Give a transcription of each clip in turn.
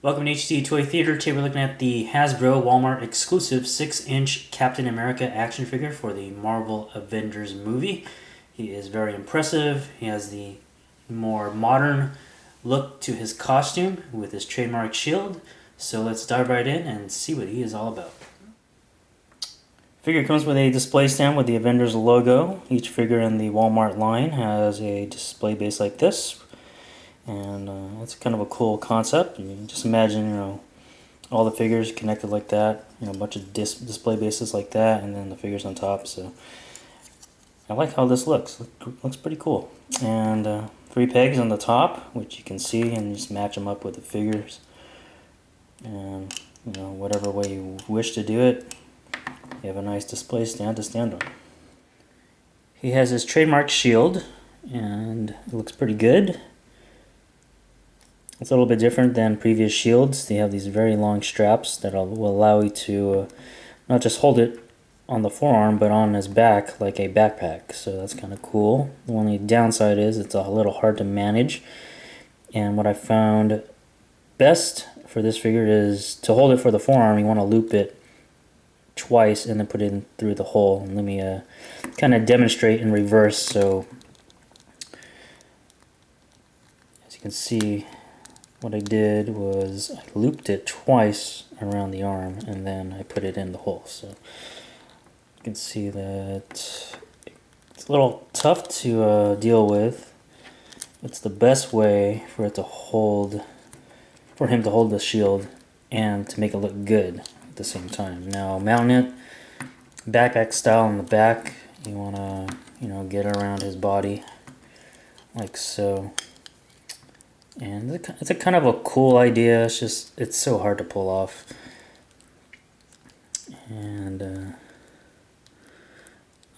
Welcome to HDToyTheater. Today we're looking at the Hasbro Walmart exclusive 6-inch Captain America action figure for the Marvel Avengers movie. He is very impressive. He has the more modern look to his costume with his trademark shield. So let's dive right in and see what he is all about. Figure comes with a display stand with the Avengers logo. Each figure in the Walmart line has a display base like this. And it's kind of a cool concept. You just imagine, all the figures connected like that. A bunch of display bases like that, and then the figures on top. So I like how this looks. Looks pretty cool. And 3 pegs on the top, which you can see, and just match them up with the figures. And whatever way you wish to do it, you have a nice display stand to stand on. He has his trademark shield, and it looks pretty good. It's a little bit different than previous shields. They have these very long straps that will allow you to not just hold it on the forearm, but on his back like a backpack. So that's kind of cool. The only downside is it's a little hard to manage. And what I found best for this figure is to hold it for the forearm, you want to loop it twice and then put it in through the hole. And let me kind of demonstrate in reverse. So as you can see, what I did was I looped it twice around the arm and then I put it in the hole. So you can see that it's a little tough to deal with. It's the best way for him to hold the shield and to make it look good at the same time. Now mounting it backpack style in the back, you want to get around his body like so. And it's a kind of a cool idea. It's so hard to pull off. And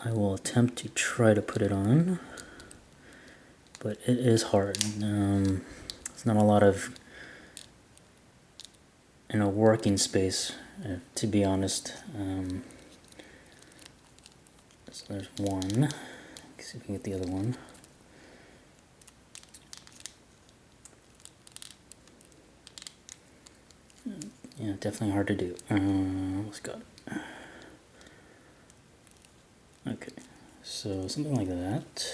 I will attempt to try to put it on, but it is hard. It's not a lot of working space, to be honest. So there's one. Let's see if we can get the other one. Yeah, definitely hard to do. What's got it? Okay, so something like that.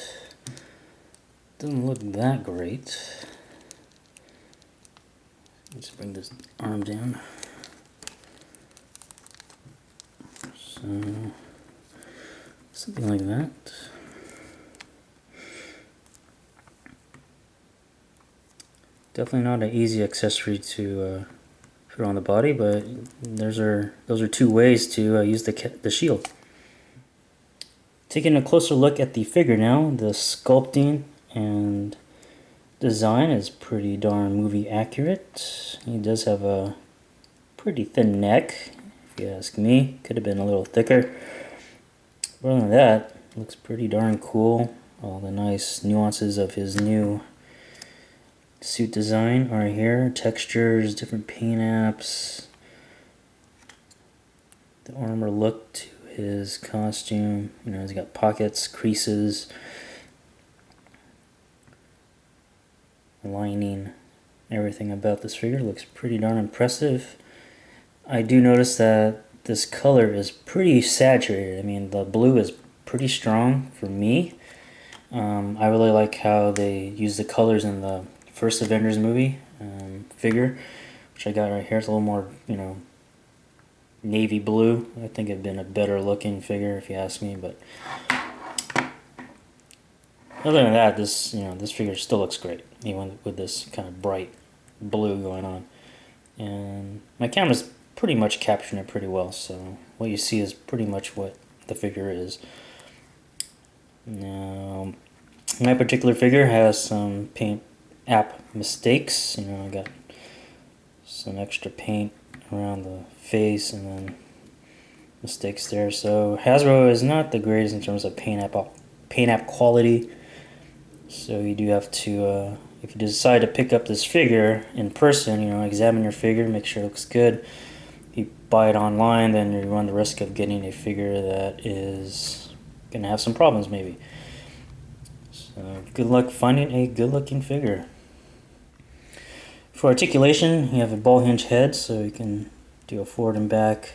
Doesn't look that great. Let's bring this arm down. So something like that. Definitely not an easy accessory to put on the body, but those are 2 ways to use the shield. Taking a closer look at the figure now, the sculpting and design is pretty darn movie accurate. He does have a pretty thin neck, if you ask me. Could have been a little thicker. But other than that, looks pretty darn cool. All the nice nuances of his new suit design are here. Textures, different paint apps, the armor look to his costume. He's got pockets, creases, lining. Everything about this figure looks pretty darn impressive. I do notice that this color is pretty saturated. I mean, the blue is pretty strong for me. I really like how they use the colors in the first Avengers movie figure, which I got right here. It's a little more, navy blue. I think it'd been a better looking figure if you ask me. But other than that, this figure still looks great, even with this kind of bright blue going on. And my camera's pretty much capturing it pretty well. So what you see is pretty much what the figure is. Now, my particular figure has some paint app mistakes. I got some extra paint around the face and then mistakes there. So Hasbro is not the greatest in terms of paint app quality. So you do have to, if you decide to pick up this figure in person, examine your figure, make sure it looks good. If you buy it online, then you run the risk of getting a figure that is going to have some problems maybe. So good luck finding a good looking figure. For articulation, you have a ball hinge head, so you can do a forward and back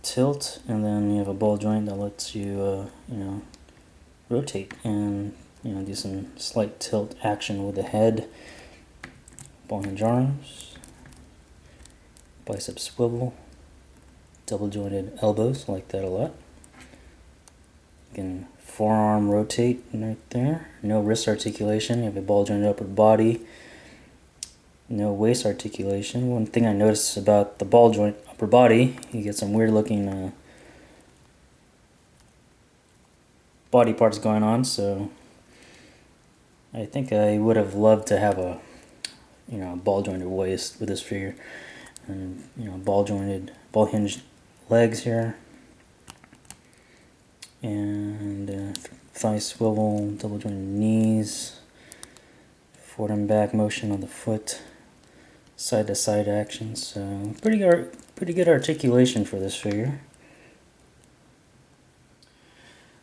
tilt, and then you have a ball joint that lets you, rotate and do some slight tilt action with the head. Ball hinge arms, bicep swivel, double jointed elbows, like that a lot. You can forearm rotate right there. No wrist articulation. You have a ball jointed upper body. No waist articulation. One thing I noticed about the ball joint upper body, you get some weird looking body parts going on, so I think I would have loved to have a ball jointed waist with this figure, and ball hinged legs here, and thigh swivel, double jointed knees, forward and back motion of the foot, side to side action. So pretty good articulation for this figure.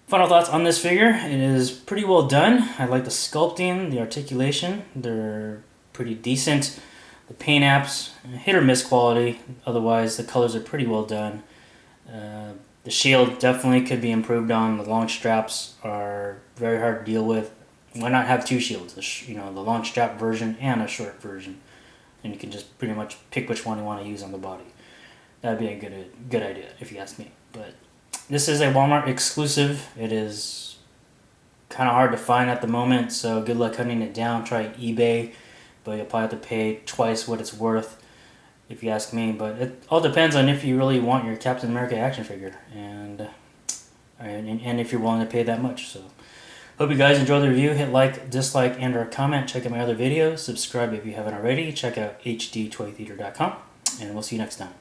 Final thoughts on this figure: it is pretty well done. I like the sculpting, the articulation. They're pretty decent. The paint apps, hit or miss quality. Otherwise, the colors are pretty well done. The shield definitely could be improved on. The long straps are very hard to deal with. Why not have two shields? The long strap version and a short version, and you can just pretty much pick which one you want to use on the body. That'd be a good idea if you ask me. But this is a Walmart exclusive. It is kind of hard to find at the moment, so good luck hunting it down. Try eBay, but you'll probably have to pay twice what it's worth, if you ask me. But it all depends on if you really want your Captain America action figure, and if you're willing to pay that much. So hope you guys enjoyed the review. Hit like, dislike, and or comment. Check out my other videos. Subscribe if you haven't already. Check out HDToyTheater.com, and we'll see you next time.